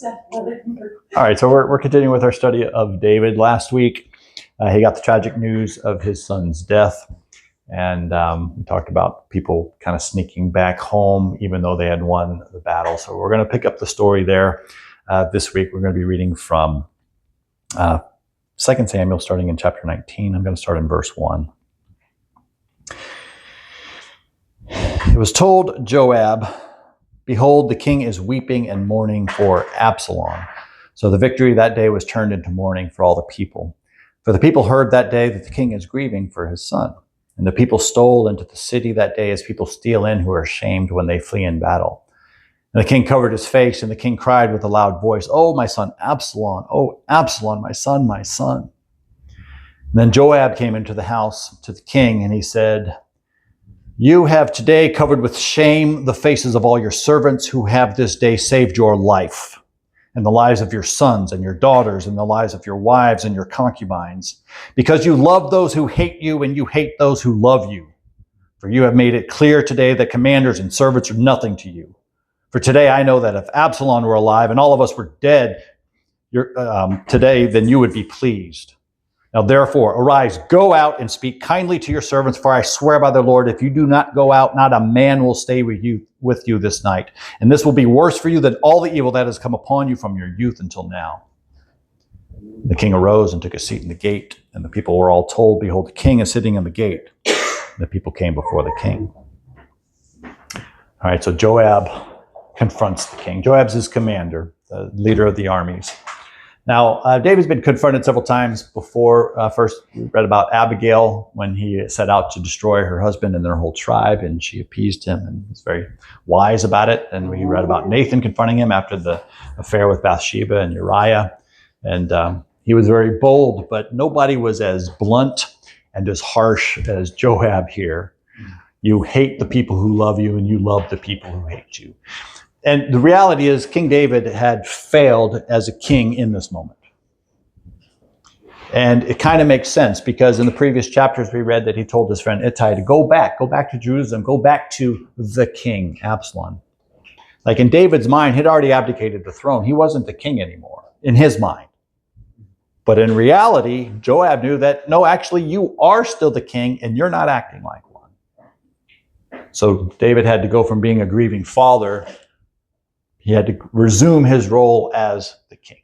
All right, so we're continuing with our study of David. Last week, he got the tragic news of his son's death, and we talked about people kind of sneaking back home even though they had won the battle. So we're going to pick up the story there. This week, we're going to be reading from 2 Samuel, starting in chapter 19. I'm going to start in verse 1. It was told Joab, "Behold, the king is weeping and mourning for Absalom." So the victory that day was turned into mourning for all the people. For the people heard that day that the king is grieving for his son. And the people stole into the city that day as people steal in who are ashamed when they flee in battle. And the king covered his face, and the king cried with a loud voice, "Oh, my son Absalom! Oh, Absalom, my son, my son!" And then Joab came into the house to the king, and he said, "You have today covered with shame the faces of all your servants who have this day saved your life, and the lives of your sons and your daughters, and the lives of your wives and your concubines, because you love those who hate you, and you hate those who love you. For you have made it clear today that commanders and servants are nothing to you. For today I know that if Absalom were alive and all of us were dead today, then you would be pleased. Now therefore, arise, go out and speak kindly to your servants, for I swear by the Lord, if you do not go out, not a man will stay with you this night. And this will be worse for you than all the evil that has come upon you from your youth until now." The king arose and took a seat in the gate, and the people were all told, "Behold, the king is sitting in the gate." And the people came before the king. All right, so Joab confronts the king. Joab's his commander, the leader of the armies. Now, David's been confronted several times before. First, we read about Abigail when he set out to destroy her husband and their whole tribe, and she appeased him and was very wise about it. And we read about Nathan confronting him after the affair with Bathsheba and Uriah. And he was very bold, but nobody was as blunt and as harsh as Joab here. You hate the people who love you, and you love the people who hate you. And the reality is King David had failed as a king in this moment. And it kind of makes sense because in the previous chapters we read that he told his friend Ittai to go back to Jerusalem, go back to the king, Absalom. Like in David's mind, he'd already abdicated the throne. He wasn't the king anymore in his mind. But in reality, Joab knew that, no, actually you are still the king and you're not acting like one. So David had to go from being a grieving father. He had to resume his role as the king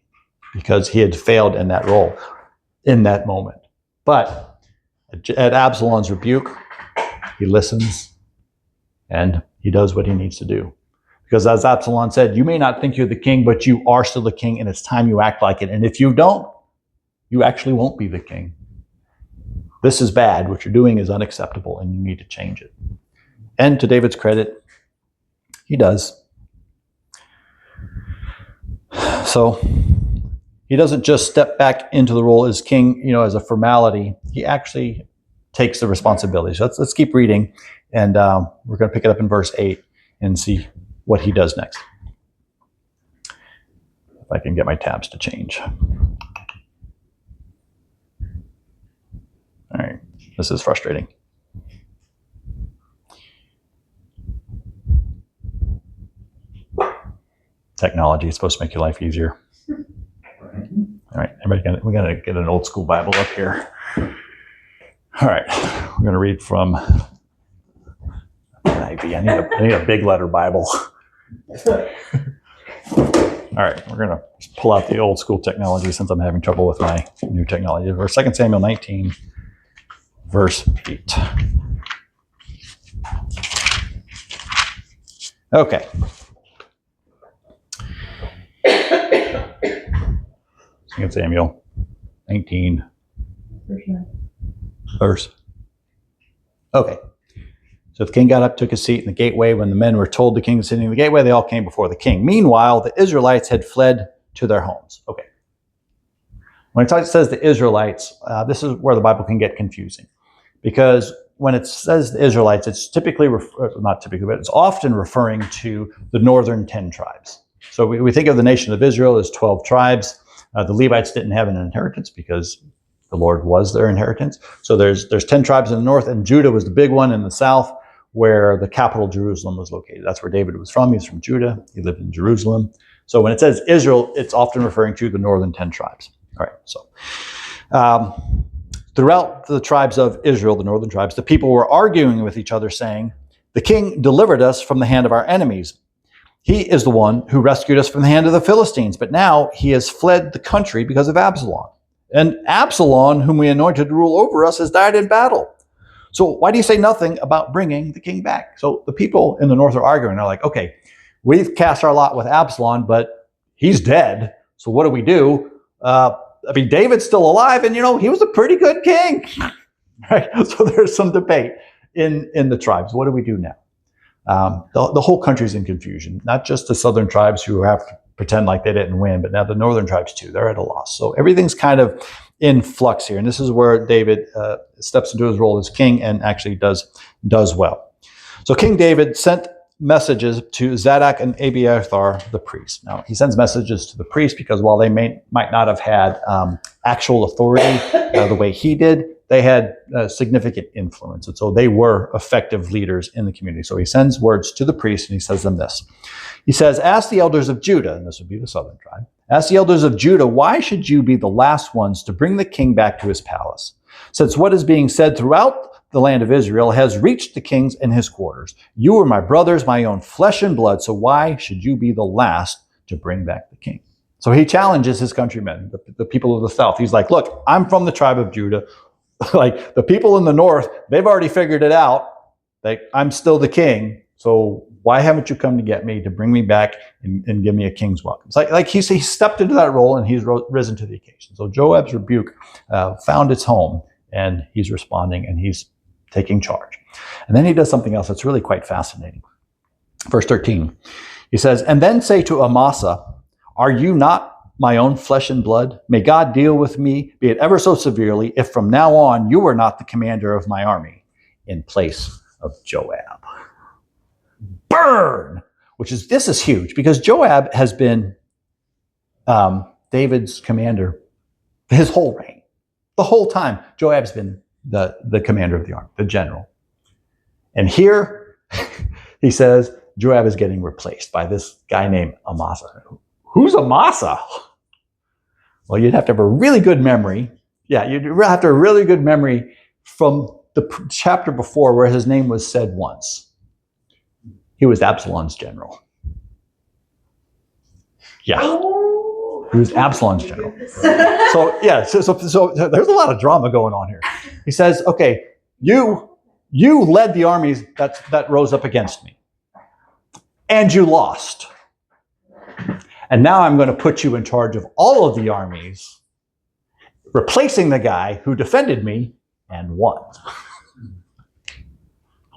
because he had failed in that role in that moment. But at Absalom's rebuke, he listens and he does what he needs to do. Because as Absalom said, you may not think you're the king, but you are still the king, and it's time you act like it. And if you don't, you actually won't be the king. This is bad. What you're doing is unacceptable, and you need to change it. And to David's credit, he does. So he doesn't just step back into the role as king, as a formality. He actually takes the responsibility. So let's keep reading, and we're going to pick it up in verse 8 and see what he does next. If I can get my tabs to change. All right, this is frustrating. Technology is supposed to make your life easier. All right, we're going to get an old school Bible up here. All right, we're going to read from NIV. I need a big letter Bible. All right, we're going to pull out the old school technology since I'm having trouble with my new technology. Verse 2 Samuel 19, verse 8. Okay. Samuel 19, verse. Okay. So the king got up, took his seat in the gateway. When the men were told the king was sitting in the gateway, they all came before the king. Meanwhile, the Israelites had fled to their homes. Okay. When it says the Israelites, this is where the Bible can get confusing. Because when it says the Israelites, it's typically, not typically, but it's often referring to the northern 10 tribes. So we think of the nation of Israel as 12 tribes. The Levites didn't have an inheritance because the Lord was their inheritance. So there's 10 tribes in the north, and Judah was the big one in the south, where the capital Jerusalem was located. That's where David was from. He's from Judah. He lived in Jerusalem. So when it says Israel, it's often referring to the northern 10 tribes. All right, so throughout the tribes of Israel, the northern tribes, the people were arguing with each other, saying, "The king delivered us from the hand of our enemies. He is the one who rescued us from the hand of the Philistines, but now he has fled the country because of Absalom. And Absalom, whom we anointed to rule over us, has died in battle. So why do you say nothing about bringing the king back?" So the people in the north are arguing. They're like, okay, we've cast our lot with Absalom, but he's dead. So what do we do? David's still alive, and he was a pretty good king. Right? So there's some debate in the tribes. What do we do now? The whole country's in confusion, not just the southern tribes who have to pretend like they didn't win, but now the northern tribes too. They're at a loss. So everything's kind of in flux here. And this is where David steps into his role as king and actually does well. So King David sent messages to Zadok and Abiathar, the priests. Now, he sends messages to the priests because while they might not have had actual authority the way he did, they had significant influence. And so they were effective leaders in the community. So he sends words to the priests and he says them this. He says, "Ask the elders of Judah," and this would be the southern tribe, "ask the elders of Judah, why should you be the last ones to bring the king back to his palace? Since what is being said throughout the land of Israel has reached the kings in his quarters. You are my brothers, my own flesh and blood, so why should you be the last to bring back the king?" So he challenges his countrymen, the people of the south. He's like, look, I'm from the tribe of Judah. Like the people in the north, they've already figured it out. I'm still the king. So why haven't you come to get me, to bring me back and give me a king's welcome? It's like he stepped into that role and he's risen to the occasion. So Joab's rebuke found its home and he's responding and he's taking charge. And then he does something else that's really quite fascinating. Verse 13, he says, "And then say to Amasa, are you not my own flesh and blood? May God deal with me, be it ever so severely, if from now on you are not the commander of my army in place of Joab." Burn! This is huge because Joab has been David's commander his whole reign. The whole time, Joab's been the commander of the army, the general. And here he says Joab is getting replaced by this guy named Amasa. Who's Amasa? Well, you'd have to have a really good memory. Yeah, you'd have to have a really good memory from the chapter before where his name was said once. He was Absalom's general. Yeah. He was Absalom's general. So there's a lot of drama going on here. He says, okay, you led the armies that rose up against me. And you lost. And now I'm going to put you in charge of all of the armies, replacing the guy who defended me and won.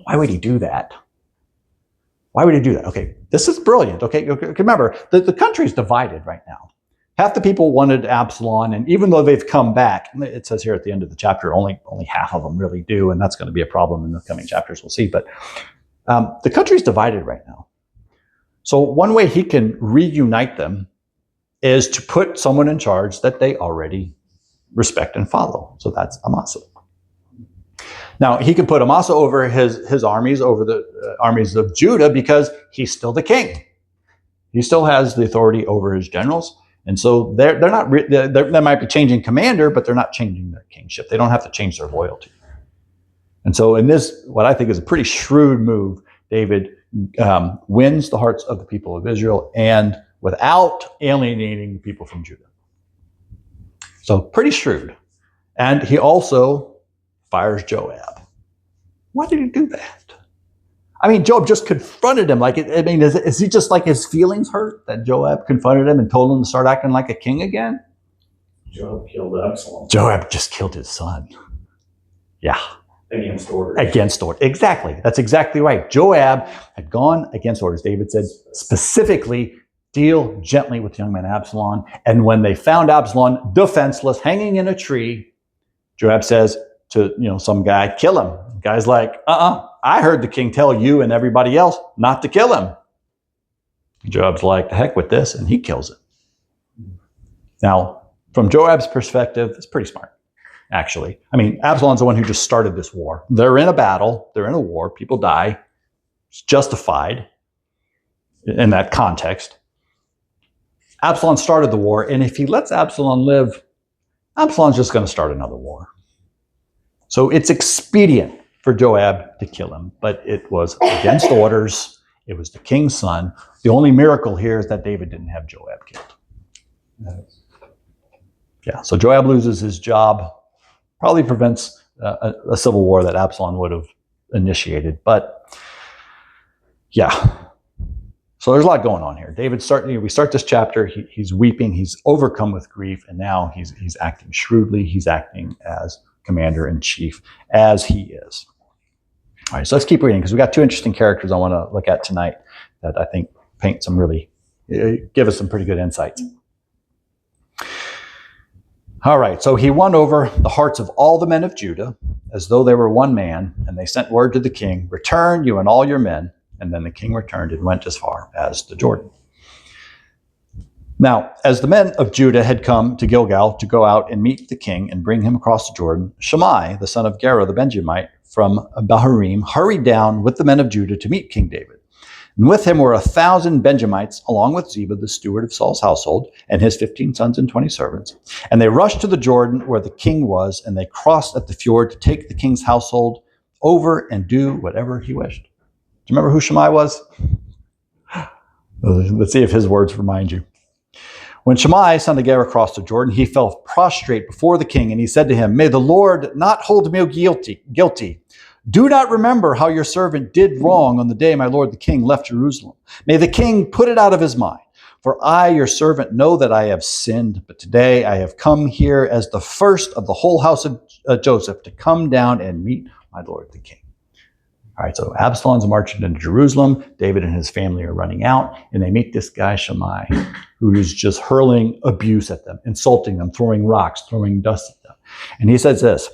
Why would he do that? Why would he do that? Okay, this is brilliant. Okay, remember, the country's divided right now. Half the people wanted Absalom, and even though they've come back, it says here at the end of the chapter, only half of them really do, and that's going to be a problem in the coming chapters, we'll see. But the country's divided right now. So one way he can reunite them is to put someone in charge that they already respect and follow. So that's Amasa. Now, he can put Amasa over his armies, over the armies of Judah, because he's still the king. He still has the authority over his generals. And so they might be changing commander, but they're not changing their kingship. They don't have to change their loyalty. And so in this, what I think is a pretty shrewd move, David wins the hearts of the people of Israel and without alienating the people from Judah. So pretty shrewd. And he also fires Joab. Why did he do that? I mean, Joab just confronted him. Is he just like his feelings hurt that Joab confronted him and told him to start acting like a king again? Joab killed Absalom. Joab just killed his son. Yeah. Against orders. Against orders. Exactly. That's exactly right. Joab had gone against orders. David said specifically, deal gently with young man Absalom. And when they found Absalom defenseless, hanging in a tree, Joab says to some guy, kill him. The guy's like, I heard the king tell you and everybody else not to kill him. Joab's like, the heck with this, and he kills him. Now, from Joab's perspective, it's pretty smart, actually. I mean, Absalom's the one who just started this war. They're in a battle. They're in a war. People die. It's justified in that context. Absalom started the war, and if he lets Absalom live, Absalom's just going to start another war. So it's expedient for Joab to kill him, but it was against orders. It was the king's son. The only miracle here is that David didn't have Joab killed. Yeah, so Joab loses his job, probably prevents a civil war that Absalom would have initiated. But yeah, so there's a lot going on here. We start this chapter, he's weeping, he's overcome with grief, and now he's acting shrewdly. He's acting as commander-in-chief, as he is. All right, so let's keep reading, because we got two interesting characters I want to look at tonight that I think paint some give us some pretty good insights. All right, so he won over the hearts of all the men of Judah, as though they were one man, and they sent word to the king, "Return, you and all your men." And then the king returned and went as far as the Jordan. Now, as the men of Judah had come to Gilgal to go out and meet the king and bring him across the Jordan, Shimei, the son of Gera the Benjamite from Bahurim, hurried down with the men of Judah to meet King David. And with him were 1,000 Benjamites, along with Ziba, the steward of Saul's household, and his 15 sons and 20 servants. And they rushed to the Jordan where the king was, and they crossed at the fjord to take the king's household over and do whatever he wished. Do you remember who Shimei was? Let's see if his words remind you. When Shimei, son of Gera, crossed the Jordan, he fell prostrate before the king, and he said to him, "May the Lord not hold me guilty. Do not remember how your servant did wrong on the day my lord the king left Jerusalem. May the king put it out of his mind. For I, your servant, know that I have sinned, but today I have come here as the first of the whole house of Joseph to come down and meet my lord the king." All right, so Absalom's marching into Jerusalem. David and his family are running out, and they meet this guy, Shimei, who is just hurling abuse at them, insulting them, throwing rocks, throwing dust at them. And he says this.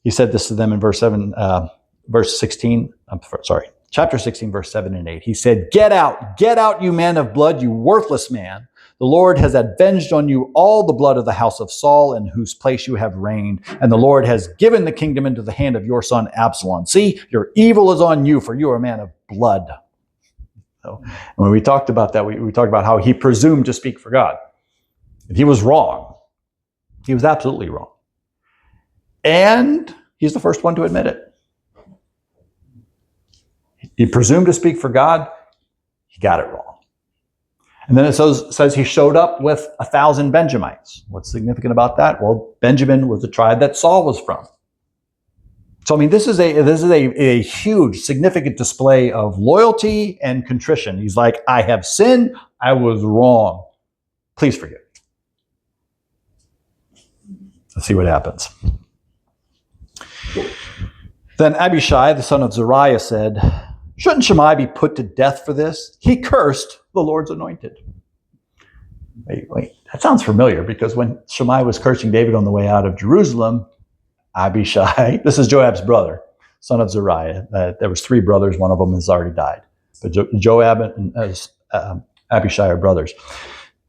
He said this to them in chapter 16, verse 7 and 8. He said, get out, you man of blood, you worthless man. The Lord has avenged on you all the blood of the house of Saul, in whose place you have reigned. And the Lord has given the kingdom into the hand of your son Absalom. See, your evil is on you, for you are a man of blood. So when we talked about that, we talked about how he presumed to speak for God. And he was wrong. He was absolutely wrong. And he's the first one to admit it. He presumed to speak for God. He got it wrong. And then it says he showed up with 1,000 Benjamites. What's significant about that? Well, Benjamin was the tribe that Saul was from. So, I mean, this is a huge, significant display of loyalty and contrition. He's like, I have sinned. I was wrong. Please forgive me. Let's see what happens. Then Abishai, the son of Zeruiah, said, shouldn't Shimei be put to death for this? He cursed the Lord's anointed. Wait, that sounds familiar, because when Shimei was cursing David on the way out of Jerusalem, Abishai, this is Joab's brother, son of Zeruiah. There was 3 brothers. One of them has already died. But Joab and Abishai are brothers,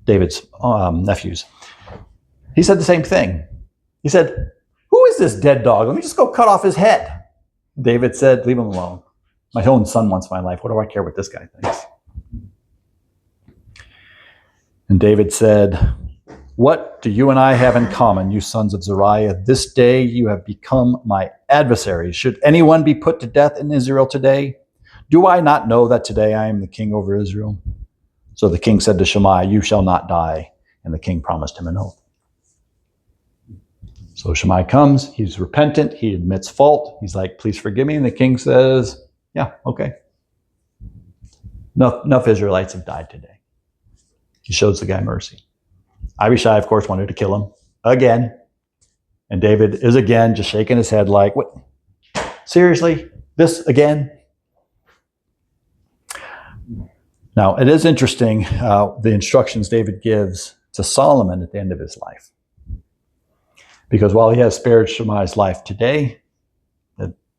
David's nephews. He said the same thing. He said, who is this dead dog? Let me just go cut off his head. David said, leave him alone. My own son wants my life. What do I care what this guy thinks? And David said, what do you and I have in common, you sons of Zeruiah? This day you have become my adversaries. Should anyone be put to death in Israel today? Do I not know that today I am the king over Israel? So the king said to Shimei, you shall not die. And the king promised him an oath. So Shimei comes, he's repentant, he admits fault. He's like, please forgive me. And the king says, yeah, okay. Enough Israelites have died today. He shows the guy mercy. Abishai, of course, wanted to kill him again. And David is again just shaking his head like, what? Seriously? This again? Now, it is interesting the instructions David gives to Solomon at the end of his life. Because while he has spared Shimei's life today,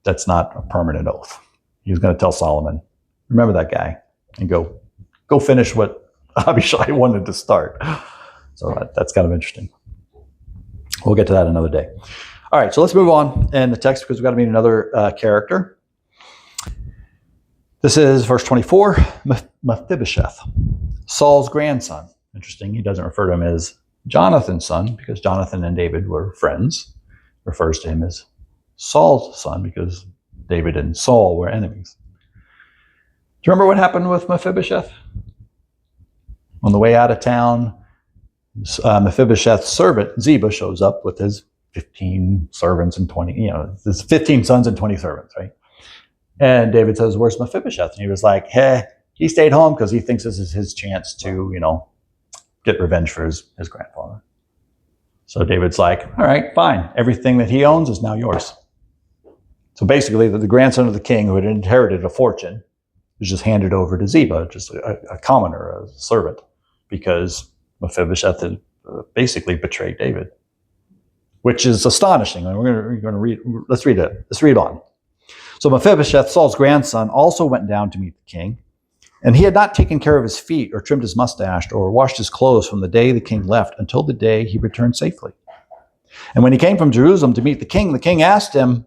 that's not a permanent oath. He was going to tell Solomon, remember that guy, and go finish what Abishai wanted to start. So that's kind of interesting. We'll get to that another day. All right, so let's move on in the text, because we've got to meet another character. This is verse 24, Mephibosheth, Saul's grandson. Interesting. He doesn't refer to him as Jonathan's son because Jonathan and David were friends. Refers to him as Saul's son because David and Saul were enemies. Do you remember what happened with Mephibosheth? On the way out of town, Mephibosheth's servant Ziba shows up with his 15 servants and 20, his 15 sons and 20 servants, right? And David says, "Where's Mephibosheth?" And he was like, "Hey, he stayed home because he thinks this is his chance to, get revenge for his grandfather." So David's like, "All right, fine. Everything that he owns is now yours." So basically, the grandson of the king who had inherited a fortune was just handed over to Ziba, just a commoner, a servant, because Mephibosheth had basically betrayed David, which is astonishing. We're going to read. Let's read it. Let's read on. So Mephibosheth, Saul's grandson, also went down to meet the king, and he had not taken care of his feet or trimmed his mustache or washed his clothes from the day the king left until the day he returned safely. And when he came from Jerusalem to meet the king asked him,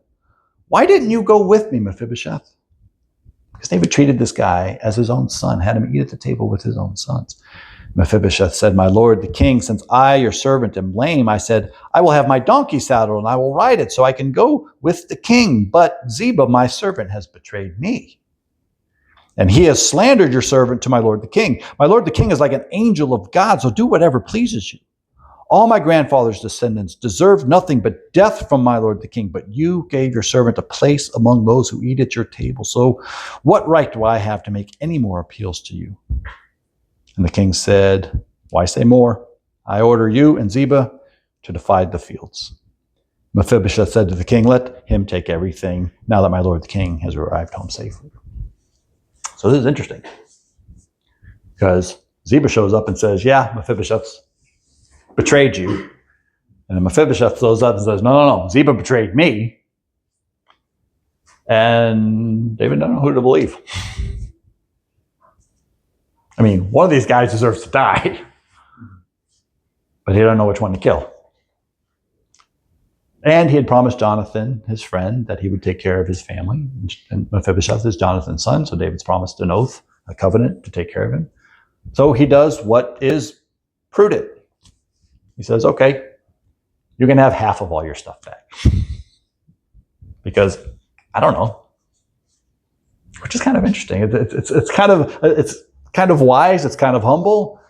"Why didn't you go with me, Mephibosheth?" Because David treated this guy as his own son, had him eat at the table with his own sons. Mephibosheth said, "My lord the king, since I, your servant, am lame, I said, I will have my donkey saddled and I will ride it so I can go with the king. But Ziba, my servant, has betrayed me. And he has slandered your servant to my lord the king. My lord the king is like an angel of God, so do whatever pleases you. All my grandfather's descendants deserved nothing but death from my lord the king, but you gave your servant a place among those who eat at your table. So what right do I have to make any more appeals to you?" And the king said, "Why say more? I order you and Ziba to divide the fields." Mephibosheth said to the king, "Let him take everything now that my lord the king has arrived home safely." So this is interesting because Ziba shows up and says, "Yeah, Mephibosheth's betrayed you." And then Mephibosheth shows up and says, No, Ziba betrayed me." And David doesn't know who to believe. I mean, one of these guys deserves to die, but he doesn't know which one to kill. And he had promised Jonathan, his friend, that he would take care of his family. And Mephibosheth is Jonathan's son, so David's promised an oath, a covenant to take care of him. So he does what is prudent. He says, "Okay, you can have half of all your stuff back." Because, I don't know, which is kind of interesting. It's kind of wise, it's kind of humble.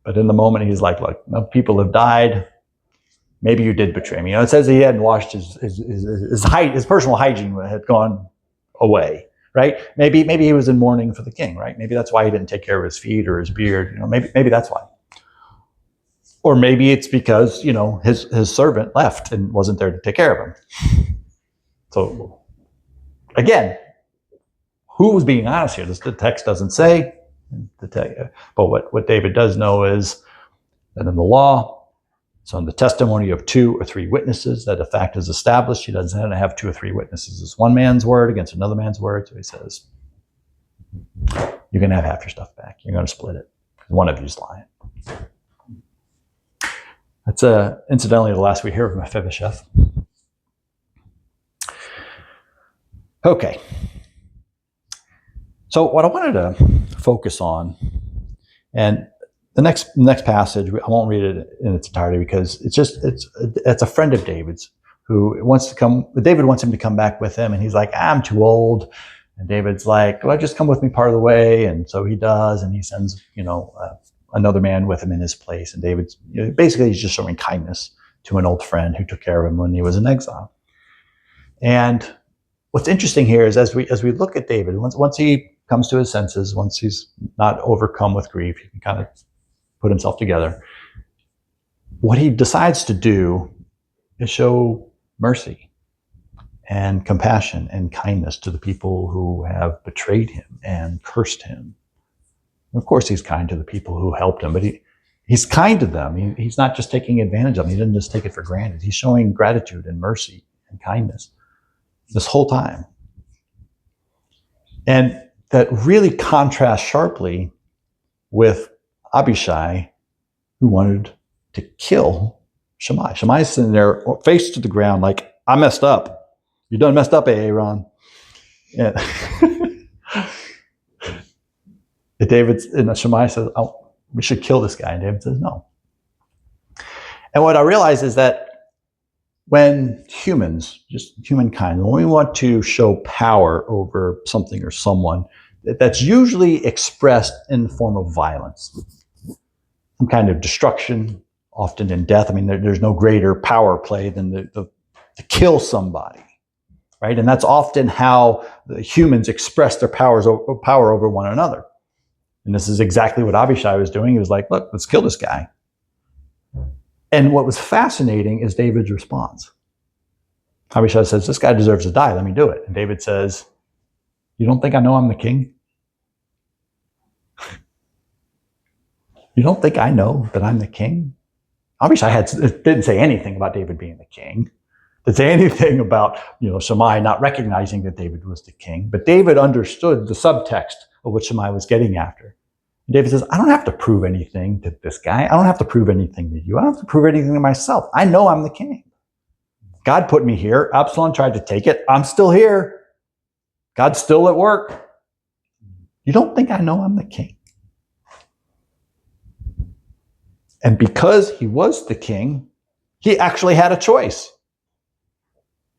But in the moment, he's like, "Look, no, people have died. Maybe you did betray me." It says he hadn't washed his personal hygiene had gone away, right? Maybe he was in mourning for the king, right? Maybe that's why he didn't take care of his feet or his beard. Maybe that's why. Or maybe it's because his servant left and wasn't there to take care of him. So again, who was being honest here? The text doesn't say. But what David does know is that in the law, it's on the testimony of 2 or 3 witnesses that a fact is established. He doesn't have to have 2 or 3 witnesses. It's one man's word against another man's word. So he says, "You can have half your stuff back. You're going to split it. One of you's lying." That's incidentally the last we hear of Mephibosheth. Okay. So what I wanted to focus on, and the next passage, I won't read it in its entirety because it's a friend of David's who wants to come. David wants him to come back with him, and he's like, "I'm too old." And David's like, "Well, just come with me part of the way." And so he does, and he sends another man with him in his place. And David's basically he's just showing kindness to an old friend who took care of him when he was in exile. And what's interesting here is as we look at David, once he comes to his senses, once he's not overcome with grief, he can kind of put himself together. What he decides to do is show mercy and compassion and kindness to the people who have betrayed him and cursed him. Of course, he's kind to the people who helped him, but he's kind to them. He's not just taking advantage of them. He doesn't just take it for granted. He's showing gratitude and mercy and kindness this whole time. And that really contrasts sharply with Abishai, who wanted to kill Shammai. Shammai's sitting there, face to the ground, like, "I messed up. You done messed up, Aaron." And Shammai says, "Oh, We should kill this guy. And David says, no. And what I realize is that when humans, just humankind, when we want to show power over something or someone, that's usually expressed in the form of violence. Some kind of destruction, often in death. I mean, there's no greater power play than to kill somebody, right? And that's often how the humans express their power over one another. And this is exactly what Abishai was doing. He was like, look, let's kill this guy. And what was fascinating is David's response. Abishai says, this guy deserves to die. Let me do it. And David says, you don't think I know I'm the king? You don't think I know that I'm the king? Abishai didn't say anything about David being the king. Didn't say anything about, Shammai not recognizing that David was the king. But David understood the subtext of what Shammai was getting after. And David says, I don't have to prove anything to this guy. I don't have to prove anything to you. I don't have to prove anything to myself. I know I'm the king. God put me here. Absalom tried to take it. I'm still here. God's still at work. You don't think I know I'm the king? And because he was the king, he actually had a choice.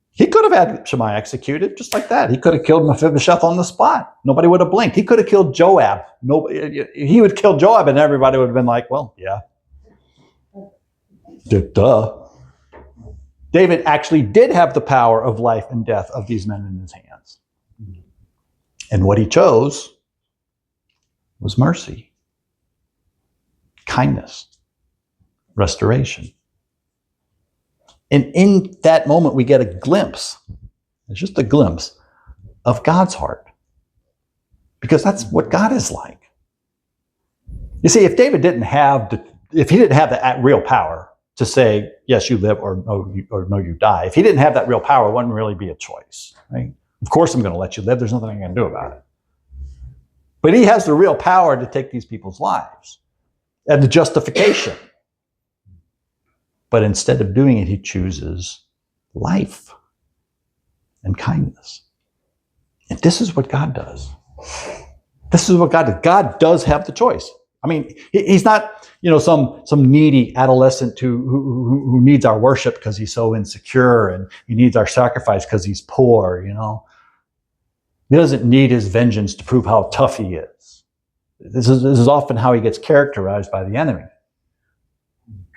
He could have had Shammai executed just like that. He could have killed Mephibosheth on the spot. Nobody would have blinked. He could have killed Joab. He would kill Joab and everybody would have been like, well, yeah. Duh. David actually did have the power of life and death of these men in his hands. And what he chose was mercy, kindness, restoration. And in that moment, we get a glimpse, it's just a glimpse of God's heart. Because that's what God is like. You see, if David didn't have that real power to say, yes, you live, or no, you die. If he didn't have that real power, it wouldn't really be a choice, right? Of course I'm going to let you live. There's nothing I can do about it. But he has the real power to take these people's lives and the justification. But instead of doing it, he chooses life and kindness. And this is what God does. This is what God does. God does have the choice. I mean, he's not, some needy adolescent who needs our worship because he's so insecure, and he needs our sacrifice because he's poor, He doesn't need his vengeance to prove how tough he is. This is often how he gets characterized by the enemy.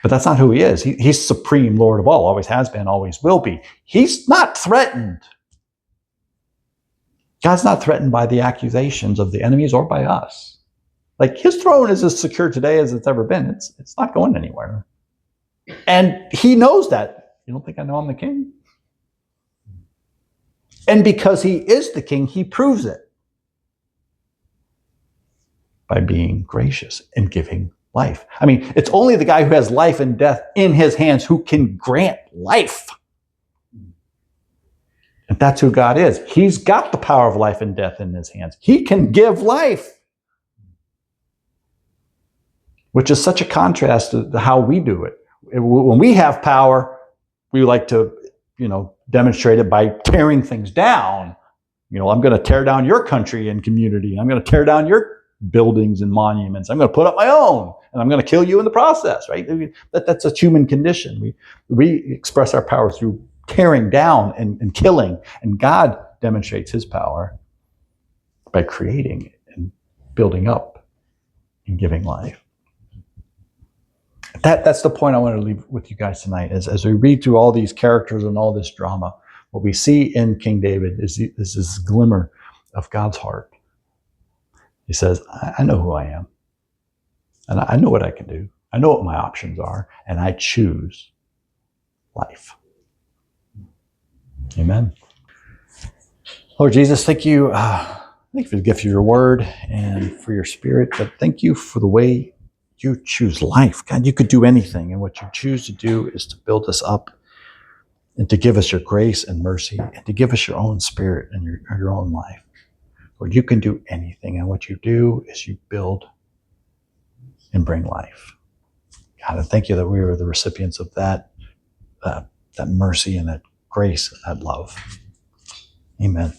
But that's not who he is. He's supreme Lord of all, always has been, always will be. He's not threatened. God's not threatened by the accusations of the enemies or by us. Like, his throne is as secure today as it's ever been. It's not going anywhere. And he knows that. You don't think I know I'm the king? And because he is the king, he proves it by being gracious and giving life. I mean, it's only the guy who has life and death in his hands who can grant life. And that's who God is. He's got the power of life and death in his hands. He can give life. Which is such a contrast to how we do it. When we have power, we like to, demonstrate it by tearing things down. I'm going to tear down your country and community. I'm going to tear down your buildings and monuments. I'm going to put up my own, and I'm going to kill you in the process, right? That's a human condition. We express our power through tearing down and killing, and God demonstrates his power by creating and building up and giving life. That's the point I want to leave with you guys tonight. As we read through all these characters and all this drama, what we see in King David is this glimmer of God's heart. He says, I know who I am, and I know what I can do. I know what my options are, and I choose life. Amen. Lord Jesus, thank you. Thank you for the gift of your word and for your spirit, but thank you for the way you choose life. God, you could do anything, and what you choose to do is to build us up and to give us your grace and mercy and to give us your own spirit and your own life. Lord, you can do anything, and what you do is you build and bring life. God, I thank you that we are the recipients of that mercy and that grace and that love. Amen.